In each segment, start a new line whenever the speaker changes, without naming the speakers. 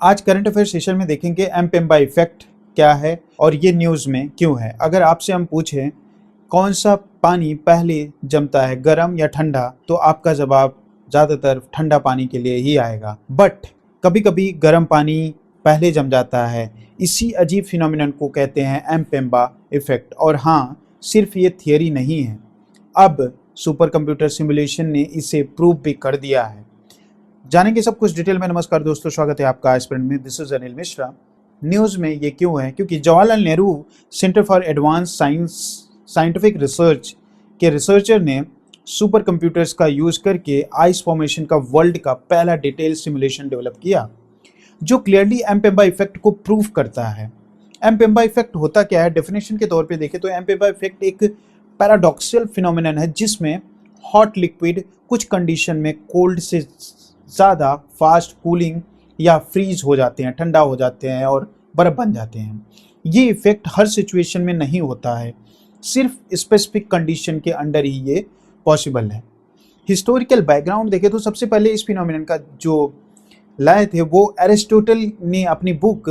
आज current affair session में देखेंगे एमपेम्बा इफेक्ट क्या है और ये न्यूज़ में क्यों है। अगर आपसे हम पूछें कौन सा पानी पहले जमता है, गर्म या ठंडा, तो आपका जवाब ज़्यादातर ठंडा पानी के लिए ही आएगा। बट कभी कभी गर्म पानी पहले जम जाता है। इसी अजीब फिनोमिनन को कहते हैं एमपेम्बा इफेक्ट। और हाँ, सिर्फ ये थियरी नहीं है, अब सुपर कंप्यूटर सिमुलेशन ने इसे प्रूव भी कर दिया है। जानेंगे सब कुछ डिटेल में। नमस्कार दोस्तों, स्वागत है आपका एस्पिरेंट में। This is Anil Mishra. News में ये क्यों है, क्योंकि Jawaharlal Nehru centre for advance scientific research के रिसर्चर ने सुपर कंप्यूटर्स का यूज़ करके आइस फॉर्मेशन का वर्ल्ड का पहला डिटेल सिमुलेशन डेवलप किया, जो क्लियरली एमपेम्बा इफेक्ट को प्रूव करता है। एमपेम्बा इफेक्ट होता क्या है? डेफिनेशन के तौर पे देखें तो एमपेम्बा इफेक्ट एक पैराडॉक्सियल फिनोमिनन है जिसमें हॉट लिक्विड कुछ कंडीशन में कोल्ड से ज़्यादा फास्ट कूलिंग या फ्रीज हो जाते हैं, ठंडा हो जाते हैं और बर्फ़ बन जाते हैं। ये इफेक्ट हर सिचुएशन में नहीं होता है, सिर्फ स्पेसिफिक कंडीशन के अंडर ही ये पॉसिबल है। हिस्टोरिकल बैकग्राउंड देखें तो सबसे पहले इस फिनोमिनन का जो लाए थे वो एरिस्टोटल ने अपनी बुक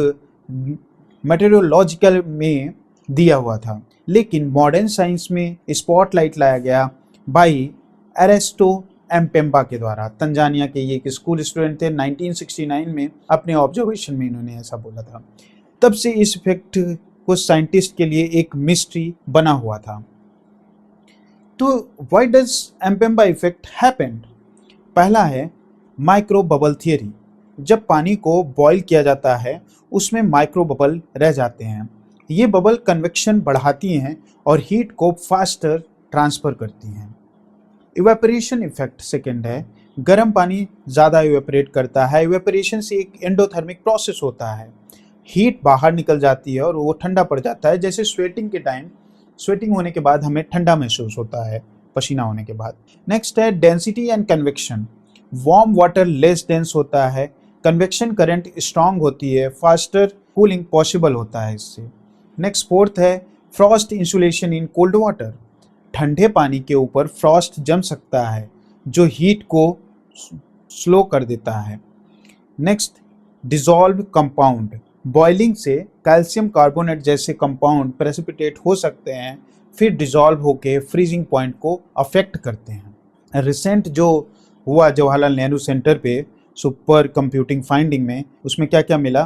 मेटेरियोलॉजिकल में दिया हुआ था, लेकिन मॉडर्न साइंस में स्पॉटलाइट लाया गया बाई एरिस्टो एमपेम्बा के द्वारा। तंजानिया के ये एक स्कूल स्टूडेंट थे। 1969 में अपने ऑब्जर्वेशन में इन्होंने ऐसा बोला था। तब से इस इफेक्ट को साइंटिस्ट के लिए एक मिस्ट्री बना हुआ था। तो व्हाई डज एमपेम्बा इफेक्ट हैपेंड? पहला है माइक्रो बबल थियरी। जब पानी को बॉईल किया जाता है उसमें माइक्रो बबल रह जाते हैं। ये बबल कन्वेक्शन बढ़ाती हैं और हीट को फास्टर ट्रांसफ़र करती हैं। इवेपोरेशन इफेक्ट सेकेंड है। गर्म पानी ज़्यादा इवेपोरेट करता है। इवेपोरेशन से एक एंडोथर्मिक प्रोसेस होता है, हीट बाहर निकल जाती है और वो ठंडा पड़ जाता है। जैसे स्वेटिंग के टाइम, स्वेटिंग होने के बाद हमें ठंडा महसूस होता है पसीना होने के बाद। नेक्स्ट है density and convection. Warm water less dense होता है, कन्वेक्शन करंट स्ट्रांग होती है, फास्टर कूलिंग पॉसिबल होता है इससे। नेक्स्ट फोर्थ है frost insulation in cold water. ठंडे पानी के ऊपर फ्रॉस्ट जम सकता है जो हीट को स्लो कर देता है। Next dissolve compound. बॉइलिंग से कैल्शियम कार्बोनेट जैसे कंपाउंड प्रेसिपिटेट हो सकते हैं, फिर डिसॉल्व होके फ्रीजिंग पॉइंट को अफेक्ट करते हैं। रिसेंट जो हुआ जवाहरलाल नेहरू सेंटर पे सुपर कंप्यूटिंग फाइंडिंग में, उसमें क्या क्या मिला?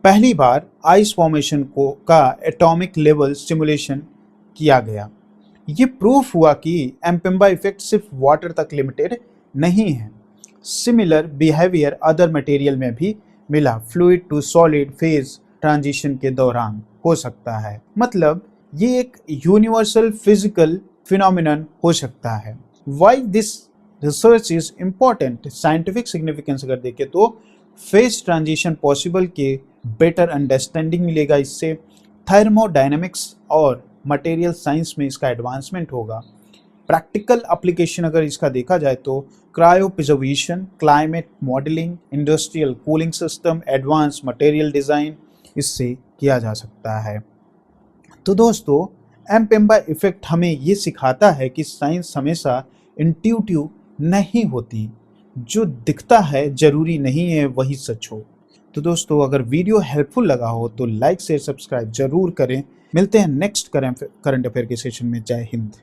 पहली बार आइस फॉर्मेशन का एटॉमिक लेवल सिमुलेशन किया गया। ये प्रूफ हुआ कि एमपेम्बा इफेक्ट सिर्फ वाटर तक लिमिटेड नहीं है, सिमिलर बिहेवियर अदर मटेरियल में भी मिला। Fluid to solid phase transition के दौरान हो सकता है। मतलब ये एक यूनिवर्सल फिजिकल फिनोमिनन हो सकता है। Why this research is important? Scientific significance अगर देखें तो फेज ट्रांजिशन पॉसिबल के बेटर अंडरस्टैंडिंग मिलेगा इससे। थर्मोडायनेमिक्स और मटेरियल साइंस में इसका एडवांसमेंट होगा। प्रैक्टिकल एप्लीकेशन अगर इसका देखा जाए तो cryo preservation, climate modelling, industrial cooling system, advance material design इससे किया जा सकता है। तो दोस्तों, एमपेम्बा इफेक्ट हमें ये सिखाता है कि साइंस हमेशा इंट्यूटिव नहीं होती, जो दिखता है जरूरी नहीं है वही सच हो। तो दोस्तों, अगर वीडियो हेल्पफुल लगा हो तो लाइक शेयर सब्सक्राइब जरूर करें। मिलते हैं नेक्स्ट करंट अफेयर के सेशन में। जय हिंद।